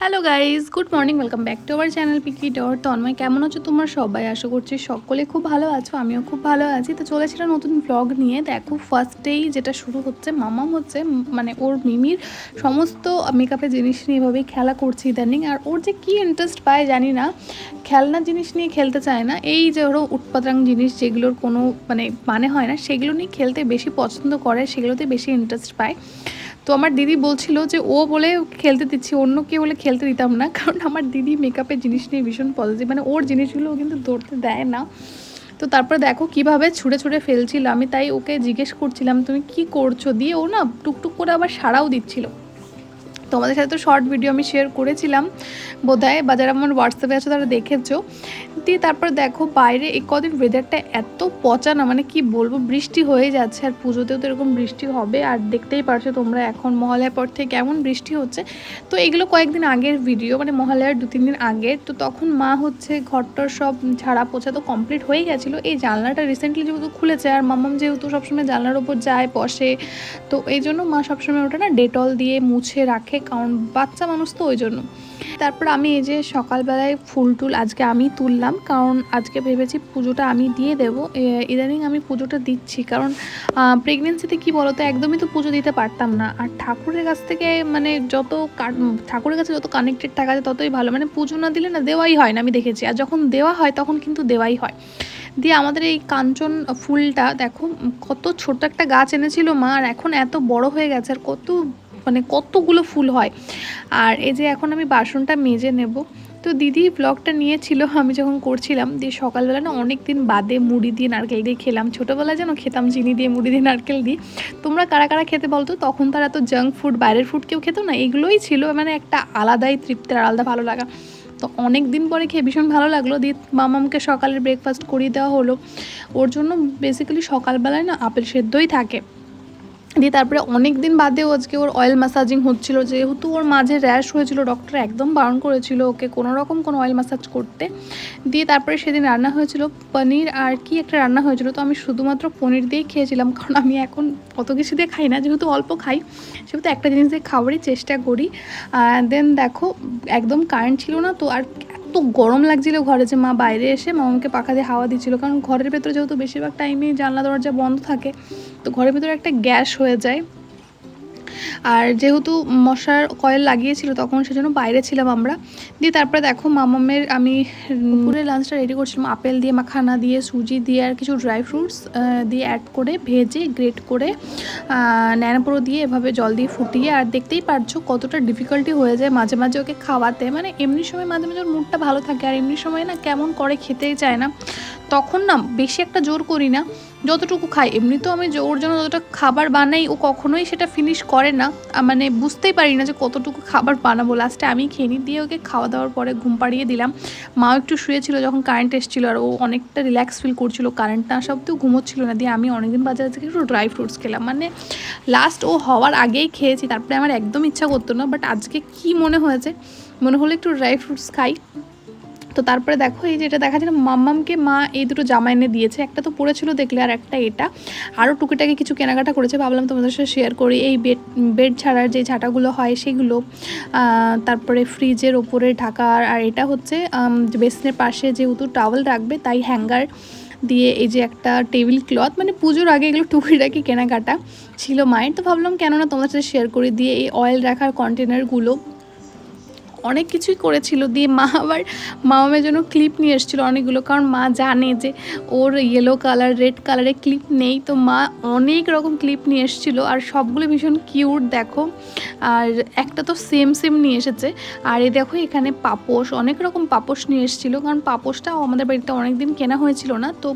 Hello guys, good morning. Welcome back to our channel Piki dot Tanmoy. কেমন আছো তোমরা সবাই? আশা করছি সকলে খুব ভালো আছো, আমিও খুব ভালো আছি। তো চলেছিল নতুন ব্লগ নিয়ে। দেখো ফার্স্টেই যেটা শুরু হচ্ছে, মামাম হচ্ছে মানে ওর মিমির সমস্ত মেকআপের জিনিস নিয়ে এভাবেই খেলা করছে ইদানিং। আর ওর যে কী ইন্টারেস্ট পায় জানি না, খেলনার জিনিস নিয়ে খেলতে চায় না, এই যে ওরও উৎপাতাং জিনিস যেগুলোর কোনো মানে হয় না, সেগুলো নিয়ে খেলতে বেশি পছন্দ করে, সেগুলোতে বেশি ইন্টারেস্ট পায়। তো আমার দিদি বলছিল যে ও বলে খেলতে দিচ্ছি, অন্য কেউ বলে খেলতে দিতাম না, কারণ আমার দিদি মেকআপের জিনিস নিয়ে ভীষণ পজিটিভ, মানে ওর জিনিসগুলো ও কিন্তু ধরতে দেয় না। তো তারপর দেখো কিভাবে ছুঁড়ে ছুঁড়ে ফেলছিল, আমি তাই ওকে জিজ্ঞেস করছিলাম তুমি কি করছো, দিয়ে ও না টুকটুক করে আবার সাড়াও দিচ্ছিল। তোমাদের সাথে তো শর্ট ভিডিও আমি শেয়ার করেছিলাম বোধহয়, বা যারা আমার হোয়াটসঅ্যাপে আছে তারা দেখেছো। দিয়ে তারপর দেখো বাইরে এই কদিন ওয়েদারটা এত পচা না, মানে কি বলবো, বৃষ্টি হয়ে যাচ্ছে, আর পুজোতেও তো এরকম বৃষ্টি হবে, আর দেখতেই পারছো তোমরা এখন মহালয়ার পর থেকে কেমন বৃষ্টি হচ্ছে। তো এগুলো কয়েকদিন আগের ভিডিও, মানে মহালয়ার 2-3 দিন আগের। তো তখন মা হচ্ছে ঘরটার সব ঝাড়া পোছা তো কমপ্লিট হয়ে গেছিলো। এই জানলাটা রিসেন্টলি যেহেতু খুলেছে, আর মাম্মাম যেহেতু সবসময় জানলার ওপর যায় বসে, তো এই জন্য মা সবসময় ওটা না ডেটল দিয়ে মুছে রাখে, কারণ বাচ্চা মানুষ তো ওই জন্য। তারপর আমি এই যে সকালবেলায় ফুল টুল আজকে আমি তুললাম, কারণ আজকে ভেবেছি পুজোটা আমি দিয়ে দেবো। ইদানিং আমি পুজোটা দিচ্ছি, কারণ প্রেগনেন্সিতে কী বলো তো, একদমই তো পুজো দিতে পারতাম না। আর ঠাকুরের কাছ থেকে মানে ঠাকুরের কাছে যত কানেক্টেড থাকা যায় ততই ভালো, মানে পুজো না দিলে না দেওয়াই হয় না, আমি দেখেছি। আর যখন দেওয়া হয় তখন কিন্তু দেওয়াই হয়। দিয়ে আমাদের এই কাঞ্চন ফুলটা দেখো, কত ছোট একটা গাছ এনেছিল মা, আর এখন এত বড় হয়ে গেছে, আর কতগুলো ফুল হয়। আর এই যে এখন আমি বাসনটা মেজে নেব। তো দিদি ব্লগটা নিয়েছিল আমি যখন করছিলাম, দিয়ে সকালবেলা না অনেক দিন বাদে মুড়ি দিয়ে নারকেল দিয়ে খেলাম। ছোটোবেলায় যেন খেতাম চিনি দিয়ে মুড়ি দিয়ে নারকেল দিয়ে। তোমরা কারা কারা খেতে বলতো? তখন তারা তো জাঙ্ক ফুড, বাইরের ফুড কেউ খেতো না, এগুলোই ছিল মানে একটা আলাদাই তৃপ্তির, আলাদা ভালো লাগা। তো অনেক দিন পরে খেয়ে ভীষণ ভালো লাগলো। দিয়ে মামামকে সকালের ব্রেকফাস্ট করিয়ে দেওয়া হলো। ওর জন্য বেসিক্যালি সকালবেলায় না আপেল সেদ্ধই থাকে। দিয়ে তারপরে অনেক দিন বাদেও আজকে ওর অয়েল ম্যাসাজিং হচ্ছিল, যেহেতু ওর মাঝে র্যাশ হয়েছিল, ডক্টর একদম বারণ করেছিল ওকে কোনো রকম কোনো অয়েল ম্যাসাজ করতে। দিয়ে তারপরে সেদিন রান্না হয়েছিল পনির, আর কি একটা রান্না হয়েছিল, তো আমি শুধুমাত্র পনির দিয়েই খেয়েছিলাম, কারণ আমি এখন অত কিছু দিয়ে খাই না, যেহেতু অল্প খাই, সেহেতু একটা জিনিস দিয়ে খাবারই চেষ্টা করি। দেন দেখো একদম কারেন্ট ছিল না, তো আর এত গরম লাগছিল ঘরে, যে মা বাইরে এসে মামাকে পাখা দিয়ে হাওয়া দিচ্ছিল, কারণ ঘরের ভেতরে যেহেতু বেশিরভাগ টাইমেই জানলা দরজা বন্ধ থাকে, তো ঘরের ভেতরে একটা গ্যাস হয়ে যায়। আর যেহেতু মশার কয়েল লাগিয়েছিল তখন, সেজন্য বাইরে ছিলাম আমরা। দিয়ে তারপরে দেখো মামামের আমি দুপুরে লাঞ্চটা রেডি করছিলাম, আপেল দিয়ে, মাখানা দিয়ে, সুজি দিয়ে, আর কিছু ড্রাই ফ্রুটস দিয়ে অ্যাড করে ভেজে গ্রেট করে ন্যানাপোড়ো দিয়ে এভাবে জল দিয়ে ফুটিয়ে। আর দেখতেই পারছো কতটা ডিফিকাল্টি হয়ে যায় মাঝে মাঝে ওকে খাওয়াতে, মানে এমনি সময় মাঝে মাঝে ওর মুডটা ভালো থাকে, আর এমনি সময় না কেমন করে খেতেই চায় না, তখন না বেশি একটা জোর করি না, যতটুকু খাই। এমনি তো আমি ওর জন্য যতটা খাবার বানাই, ও কখনোই সেটা ফিনিশ করে না, মানে বুঝতেই পারি না যে কতটুকু খাবার বানাবো। লাস্টে আমি খেয়ে নিই, দিয়ে ওকে খাওয়া দাওয়ার পরে ঘুম পাড়িয়ে দিলাম। মাও একটু শুয়েছিল যখন কারেন্ট এসেছিলো, আর ও অনেকটা রিল্যাক্স ফিল করছিল, কারেন্ট না সত্ত্বেও ঘুমোচ্ছিল না। দিয়ে আমি অনেকদিন বাজার থেকে একটু ড্রাই ফ্রুটস খেলাম, মানে লাস্ট ও হওয়ার আগেই খেয়েছি, তারপরে আমার একদম ইচ্ছা করতো না, বাট আজকে কি মনে হয়েছে, মনে হলো একটু ড্রাই ফ্রুটস খাই। তো তারপরে দেখো এই যে এটা দেখা যায়, মাম্মামকে মা এই দুটো জামা এনে দিয়েছে, একটা তো পরেছিল দেখলে, আর একটা এটা। আরও টুকিটাকি কিছু কেনাকাটা করেছে, ভাবলাম তোমাদের সাথে শেয়ার করি। এই বেড ছাড়ার যে ঝাঁটাগুলো হয় সেগুলো, তারপরে ফ্রিজের ওপরে ঢাকা, আর এটা হচ্ছে বেসিনের পাশে যেহেতু টাওয়েল রাখবে তাই হ্যাঙ্গার দিয়ে, এই যে একটা টেবিল ক্লথ, মানে পুজোর আগে এগুলো টুকিটাকি কেনাকাটা ছিল মায়ের। তো ভাবলাম কেননা তোমাদের সাথে শেয়ার করে। দিয়ে এই অয়েল রাখার কন্টেনারগুলো, অনেক কিছুই করেছিল। দিয়ে মা আবার মামামের জন্য ক্লিপ নিয়ে এসেছিলো অনেকগুলো, কারণ মা জানে যে ওর ইয়েলো কালার, রেড কালারের ক্লিপ নেই, তো মা অনেক রকম ক্লিপ নিয়ে এসেছিলো, আর সবগুলো ভীষণ কিউট দেখো। আর একটা তো সেম সেম নিয়ে এসেছে। আর এই দেখো এখানে পাপোশ, অনেক রকম পাপোশ নিয়ে এসেছিলো, কারণ পাপোশটাও আমাদের বাড়িতে অনেক দিন কেনা হয়েছিল না, তো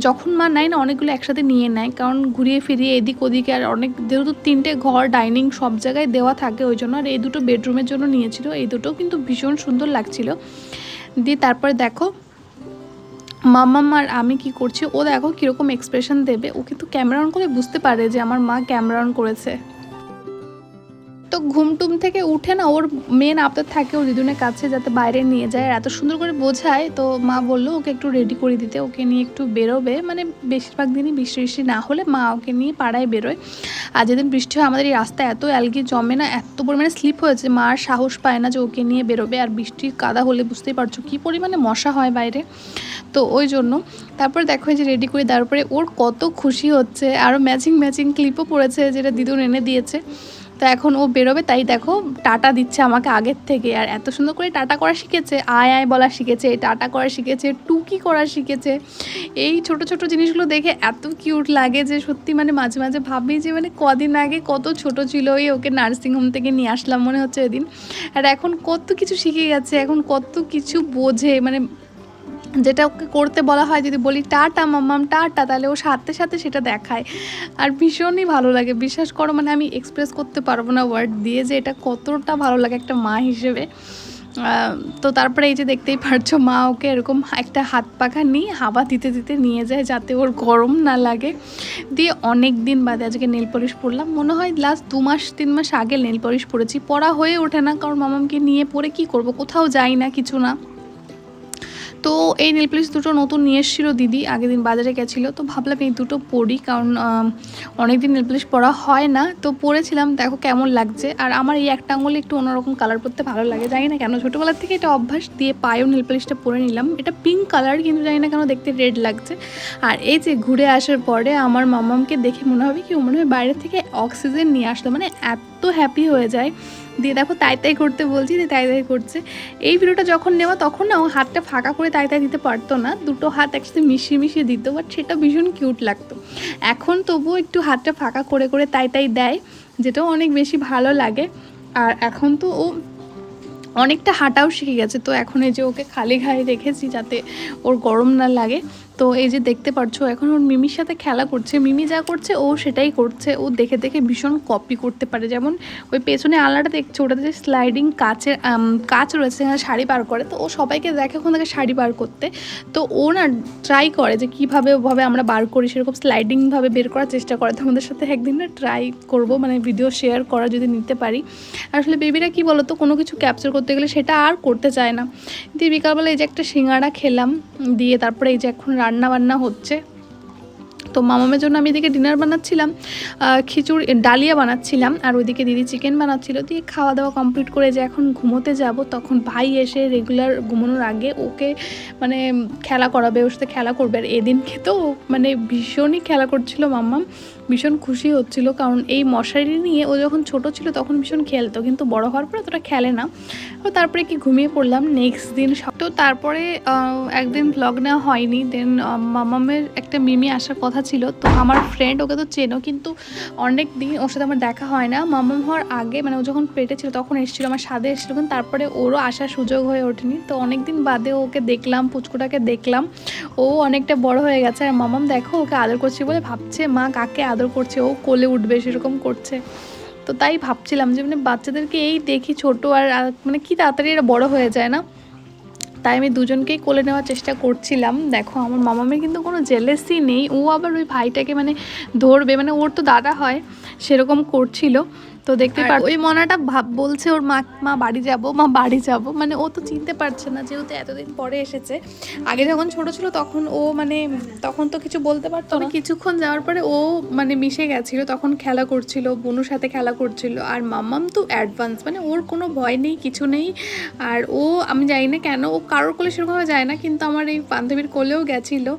যখন মা নেয় না অনেকগুলো একসাথে নিয়ে নেয়, কারণ ঘুরিয়ে ফিরিয়ে এদিক ওদিকে, আর অনেক যেহেতু 3টে ঘর, ডাইনিং সব জায়গায় দেওয়া থাকে ওই জন্য। আর এই দুটো বেডরুমের জন্য নিয়েছিল, এই দুটো কিন্তু ভীষণ সুন্দর লাগছিল। দিয়ে তারপরে দেখো মাম্মাম আর আমি কি করছি, ও দেখো কীরকম এক্সপ্রেশন দেবে, ও কিন্তু ক্যামেরা অন করে বুঝতে পারে যে আমার মা ক্যামেরা অন করেছে। তো ঘুমটুম থেকে উঠে না ওর মেন আবদার থাকে ওর দিদুনের কাছে যাতে বাইরে নিয়ে যায়, আর এত সুন্দর করে বোঝায়। তো মা বললো ওকে একটু রেডি করে দিতে, ওকে নিয়ে একটু বেরোবে, মানে বেশিরভাগ দিনই বৃষ্টি বৃষ্টি না হলে মা ওকে নিয়ে পাড়ায় বেরোয়। আর যেদিন বৃষ্টি হয় আমাদের এই রাস্তায় এত অ্যালগি জমে না, এত পরিমাণে স্লিপ হয়েছে, মা আর সাহস পায় না যে ওকে নিয়ে বেরোবে। আর বৃষ্টির কাদা হলে বুঝতেই পারছো কী পরিমাণে মশা হয় বাইরে, তো ওই জন্য। তারপর দেখো যে রেডি করে দেওয়ার পরে ওর কত খুশি হচ্ছে, আরও ম্যাচিং ম্যাচিং ক্লিপও পড়েছে যেটা দিদুন এনে দিয়েছে। তো এখন ও বেরোবে, তাই দেখো টাটা দিচ্ছে আমাকে আগের থেকে, আর এত সুন্দর করে টাটা করা শিখেছে, আয় আয় বলা শিখেছে, টাটা করা শিখেছে, টুকি করা শিখেছে। এই ছোট ছোট জিনিসগুলো দেখে এত কিউট লাগে যে সত্যি মানে মাঝে মাঝে ভাবি যে মানে কদিন আগে কত ছোট ছিল, এই ওকে নার্সিংহোম থেকে নিয়ে আসলাম মনে হচ্ছে ওই দিন, আর এখন কত কিছু শিখে গেছে, এখন কত কিছু বোঝে, মানে যেটা ওকে করতে বলা হয় যদি বলি টাটা মাম্মাম টাটা, তাহলে ও সাথে সাথে সেটা দেখায়। আর ভীষণই ভালো লাগে, বিশ্বাস করো, মানে আমি এক্সপ্রেস করতে পারবো না ওয়ার্ড দিয়ে যে এটা কতটা ভালো লাগে একটা মা হিসেবে। তো তারপরে এই যে দেখতেই পারছো মা ওকে এরকম একটা হাত পাখা নিয়ে হাওয়া দিতে দিতে নিয়ে যায় যাতে ওর গরম না লাগে। দিয়ে অনেক দিন বাদে আজকে নেল পলিশ পরলাম, মনে হয় লাস্ট 2-3 মাস আগে নেল পলিশ পরেছি, পরা হয়ে ওঠে না, কারণ মামামকে নিয়ে পরে কি করব, কোথাও যাই না কিছু না। তো এই নেল পলিশ দুটো নতুন নিয়ে এসেছিলো দিদি, আগের দিন বাজারে গেছিলো, তো ভাবলাম এই দুটো পরি, কারণ অনেক দিন নেল পলিশ পরা হয় না, তো পরেছিলাম, দেখো কেমন লাগছে। আর আমার এই একটা আঙুলে একটু অন্যরকম কালার পরতে ভালো লাগে, জানি না কেন, ছোটোবেলার থেকে এটা অভ্যাস, দিয়ে পায়েও নেল পলিশটা পরে নিলাম। এটা পিঙ্ক কালার, কিন্তু জানি না কেন দেখতে রেড লাগছে। আর এই যে ঘুরে আসার পরে আমার মামামকে দেখে মনে হবে কি ও মনে হয় বাইরে থেকে অক্সিজেন নিয়ে আসলো, মানে এত হ্যাপি হয়ে যায়। দিয়ে দেখো তাই তাই করতে বলছি, দিয়ে তাই তাই করছে। এই ভিডিওটা যখন নেওয়া তখন না ও হাতটা ফাঁকা করে তাই তাই দিতে পারতো না, দুটো হাত একসাথে মিশিয়ে মিশিয়ে দিত, বাট সেটা ভীষণ কিউট লাগতো। এখন তবুও একটু হাতটা ফাঁকা করে করে তাই তাই দেয়, যেটাও অনেক বেশি ভালো লাগে। আর এখন তো ও অনেকটা হাঁটাও শিখে গেছে, তো এখন এই যে ওকে খালি গায়ে রেখেছি যাতে ওর গরম না লাগে। তো এই যে দেখতে পাচ্ছ এখন ওর মিমির সাথে খেলা করছে, মিমি যা করছে ও সেটাই করছে, ও দেখে দেখে ভীষণ কপি করতে পারে। যেমন ওই পেছনে আলনাটা দেখছে, ওটাতে যে স্লাইডিং কাচের কাচ রয়েছে, সেখানে শাড়ি বার করে, তো ও সবাইকে দেখে ওখান থেকে শাড়ি বার করতে, তো ও না ট্রাই করে যে কীভাবে ওভাবে আমরা বার করি, সেরকম স্লাইডিংভাবে বের করার চেষ্টা করে। তো আমাদের সাথে একদিন না ট্রাই করবো, মানে ভিডিও শেয়ার করা যদি নিতে পারি। আসলে বেবিরা কী বলো তো, কোনো কিছু ক্যাপচার করতে গেলে সেটা আর করতে চায় না। দিয়ে বিকালবেলা এই যে একটা সিঙ্গাড়া খেলাম, দিয়ে তারপরে এই যে এখন রান্না বান্না হচ্ছে। তো মামামের জন্য আমি এদিকে ডিনার বানাচ্ছিলাম, খিচুড়ি ডালিয়া বানাচ্ছিলাম, আর ওইদিকে দিদি চিকেন বানাচ্ছিল। দিয়ে খাওয়া দাওয়া কমপ্লিট করে যে এখন ঘুমোতে যাব, তখন ভাই এসে রেগুলার ঘুমানোর আগে ওকে মানে খেলা করাবে, ওর সাথে খেলা করবে। আর এদিনকে তো মানে ভীষণই খেলা করছিল মাম্মাম, ভীষণ খুশি হচ্ছিল, কারণ এই মশারি নিয়ে ও যখন ছোট ছিল তখন ভীষণ খেলতো, কিন্তু বড় হওয়ার পর অতটা খেলে না। তো তারপরে কি ঘুমিয়ে পড়লাম নেক্সট দিন। তো তারপরে একদিন ব্লগ নেওয়া হয়নি। দেন মামামের একটা মিমি আসার কথা ছিল, তো আমার ফ্রেন্ড, ওকে তো চেনো, কিন্তু অনেক দিন ওর সাথে আমার দেখা হয় না। মামাম হওয়ার আগে মানে ও যখন পেটে ছিল তখন এসেছিলো, আমার স্বাদে এসেছিলো, কিন্তু তারপরে ওরও আসার সুযোগ হয়ে ওঠেনি। তো অনেক দিন বাদে ওকে দেখলাম, পুচকুটাকে দেখলাম, ও অনেকটা বড় হয়ে গেছে। আর মামাম দেখো ওকে আদর করছে বলে ভাবছে মা কাকে আদর করছে, ও কোলে উঠবে সেরকম করছে। তো তাই ভাবছিলাম যে মানে বাচ্চাদেরকে এই দেখি ছোটো, আর মানে কি তাড়াতাড়ি এরা বড় হয়ে যায় না, তাই আমি দুজনকেই কোলে নেওয়ার চেষ্টা করছিলাম। দেখো আমার মামামের কিন্তু কোনো জেলেসি নেই, ও আবার ওই ভাইটাকে মানে ধরবে, মানে ওর তো দাদা হয়, সেরকম করছিল। তো দেখতে পার ওই মনাটা বলছে ওর মা বাড়ি যাব, মা বাড়ি যাব, মানে ও তো চিনতে পারছে না যেহেতু এতদিন পরে এসেছে। আগে যখন ছোট ছিল তখন ও মানে তখন তো কিছু বলতে পারতো না, কিছুক্ষণ যাওয়ার পরে ও মানে মিশে গেছিলো, তখন খেলা করছিল, বনুর সাথে খেলা করছিল। আর মাম্মাম তো অ্যাডভান্স, মানে ওর কোনো ভয় নেই, কিছু নেই। আর ও আমি জানি না কেন ও কারোর কোলে সেরকমভাবে যায় না, কিন্তু আমার এই বান্ধবীর কোলেও গেছিলো।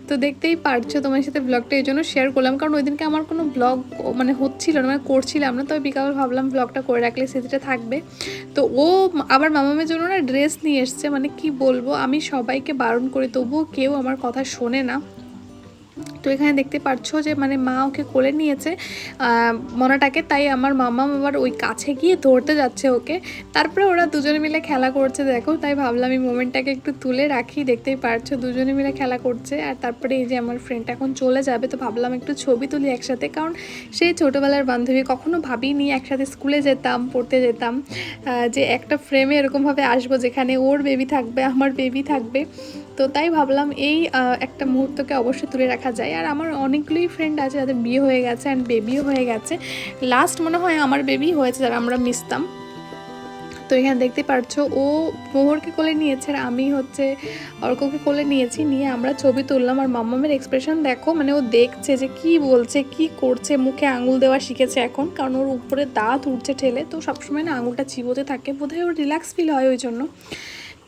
তো দেখতেই পারছো, তোমার সাথে ব্লগটা এই জন্য শেয়ার করলাম, কারণ ওই দিনকে আমার কোনো ব্লগ মানে হচ্ছিল না, মানে করছিলাম না। তবে বিকাল ভাবলাম ব্লগটা করে রাখলে স্মৃতিটা থাকবে। তো ও আবার মামামের জন্য না ড্রেস নিয়ে এসছে, মানে কি বলবো, আমি সবাইকে বারণ করি তবুও কেউ আমার কথা শোনে না। তো এখানে দেখতে পাচ্ছ যে মানে মা ওকে কোলে নিয়েছে মনাটাকে, তাই আমার মামা আবার ওই কাছে গিয়ে ধরতে যাচ্ছে ওকে। তারপরে ওরা দুজনে মিলে খেলা করছে দেখো, তাই ভাবলাম এই মোমেন্টটাকে একটু তুলে রাখি। দেখতেই পারছো দুজনে মিলে খেলা করছে। আর তারপরে এই যে আমার ফ্রেন্ড এখন চলে যাবে, তো ভাবলাম একটু ছবি তুলি একসাথে, কারণ সেই ছোটোবেলার বান্ধবী, কখনো ভাবিনি একসাথে স্কুলে যেতাম, পড়তে যেতাম, যে একটা ফ্রেমে এরকমভাবে আসবো যেখানে ওর বেবি থাকবে, আমার বেবি থাকবে। তো তাই ভাবলাম এই একটা মুহূর্তকে অবশ্যই তুলে রাখা যায়। যায়। আর আমার অনেকগুলোই ফ্রেন্ড আছে যাদের বিয়ে হয়ে গেছে অ্যান্ড বেবিও হয়ে গেছে। লাস্ট মনে হয় আমার বেবি হয়েছে যারা আমরা মিশতাম। তো এখানে দেখতে পাচ্ছ ও মোহরকে কোলে নিয়েছে আর আমি হচ্ছে অর্ককে কোলে নিয়েছি, নিয়ে আমরা ছবি তুললাম। আর মাম্মামের এক্সপ্রেশন দেখো, মানে ও দেখছে যে কি বলছে কি করছে, মুখে আঙুল দেওয়া শিখেছে এখন, কারণ ওর উপরে দাঁত উঠছে ঠেলে, তো সবসময় না আঙুলটা চিবোতে থাকে, বোধহয় ওর রিল্যাক্স ফিল হয় ওই জন্য।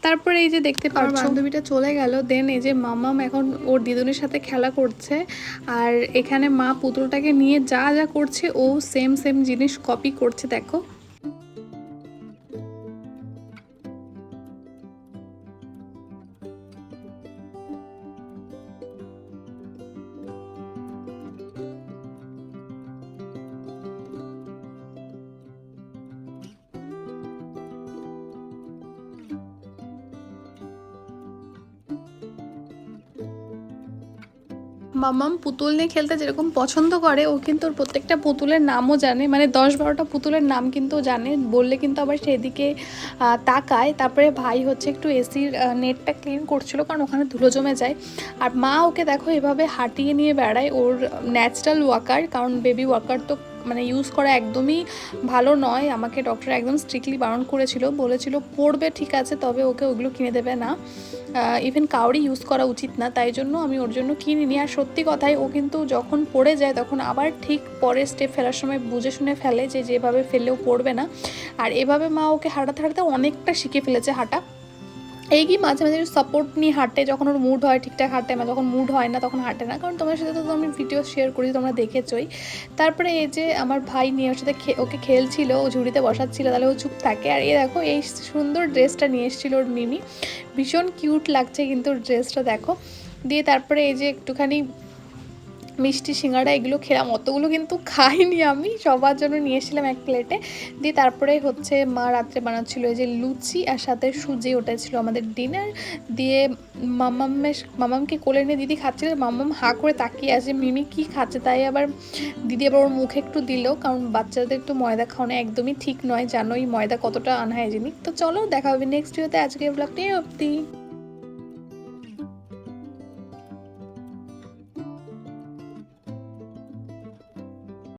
তারপরে এই যে দেখতে পাচ্ছ বান্ধবীটা চলে গেল, দেন এই যে মাম্মাম এখন ওর দিদুনের সাথে খেলা করছে। আর এখানে মা পুতুলটাকে নিয়ে যা যা করছে ও সেম সেম জিনিস কপি করছে দেখো। মাম্মাম পুতুল নিয়ে খেলতে যেরকম পছন্দ করে, ও কিন্তু ওর প্রত্যেকটা পুতুলের নামও জানে, মানে 10-12টা পুতুলের নাম কিন্তু জানে, বললে কিন্তু আবার সেদিকে তাকায়। তারপরে ভাই হচ্ছে একটু এসির নেটটা ক্লিন করছিল, কারণ ওখানে ধুলো জমে যায়। আর মা ওকে দেখো এভাবে হাঁটিয়ে নিয়ে বেড়ায়, ওর ন্যাচারাল ওয়াকার, কারণ বেবি ওয়াকার তো মানে ইউজ করা একদমই ভালো নয়। আমাকে ডক্টর একদম স্ট্রিক্টলি বারণ করেছিল, বলেছিল পড়বে ঠিক আছে, তবে ওকে ওগুলো কিনে দেবে না, ইভেন কাউরি ইউজ করা উচিত না। তাই জন্য আমি ওর জন্য কিনিনি। আর সত্যি কথাই ও কিন্তু যখন পড়ে যায় তখন আবার ঠিক পরের স্টেপ ফেলার সময় বুঝে শুনে ফেলে, যে যেভাবে ফেললেও পড়বে না। আর এভাবে মা ওকে হাঁটাতে হাঁটাতে অনেকটা শিখে ফেলেছে হাঁটা। এই কি মাঝে মাঝে সাপোর্ট নিয়ে হাঁটে, যখন ওর মুড হয় ঠিকঠাক হাঁটে, না যখন মুড হয় না তখন হাঁটে না, কারণ তোমার সাথে তো আমি ভিডিও শেয়ার করি, তোমরা দেখেছোই। তারপরে এই যে আমার ভাই নিয়ে ওর সাথে ওকে খেলছিল, ও ঝুড়িতে বসাচ্ছিল, তাহলে ও চুপ থাকে। আর এই দেখো এই সুন্দর ড্রেসটা নিয়ে এসেছিলো ওর মিমি, ভীষণ কিউট লাগছে কিন্তু ওর ড্রেসটা দেখো। দিয়ে তারপরে এই যে একটুখানি মিষ্টি সিঙ্গাড়া এগুলো খেলাম, অতগুলো কিন্তু খাইনি আমি, সবার জন্য নিয়ে এসেছিলাম এক প্লেটে। দিয়ে তারপরে হচ্ছে মা রাত্রে বানাচ্ছিল এই যে লুচি আর সাথে সুজি, ওটা ছিল আমাদের ডিনার। দিয়ে মামামকে কোলে নিয়ে দিদি খাচ্ছিল, মাম্মাম হাঁ করে তাকিয়ে আছে মিমি কি খাচ্ছে, তাই আবার দিদি আবার ওর মুখে একটু দিল, কারণ বাচ্চাদের একটু ময়দা খাওয়ানো একদমই ঠিক নয়, জানোই ময়দা কতটা আনহাইজেনিক। তো চলো দেখা হবে নেক্সট ভিডিওতে, আজকে ব্লগটাই অবধি।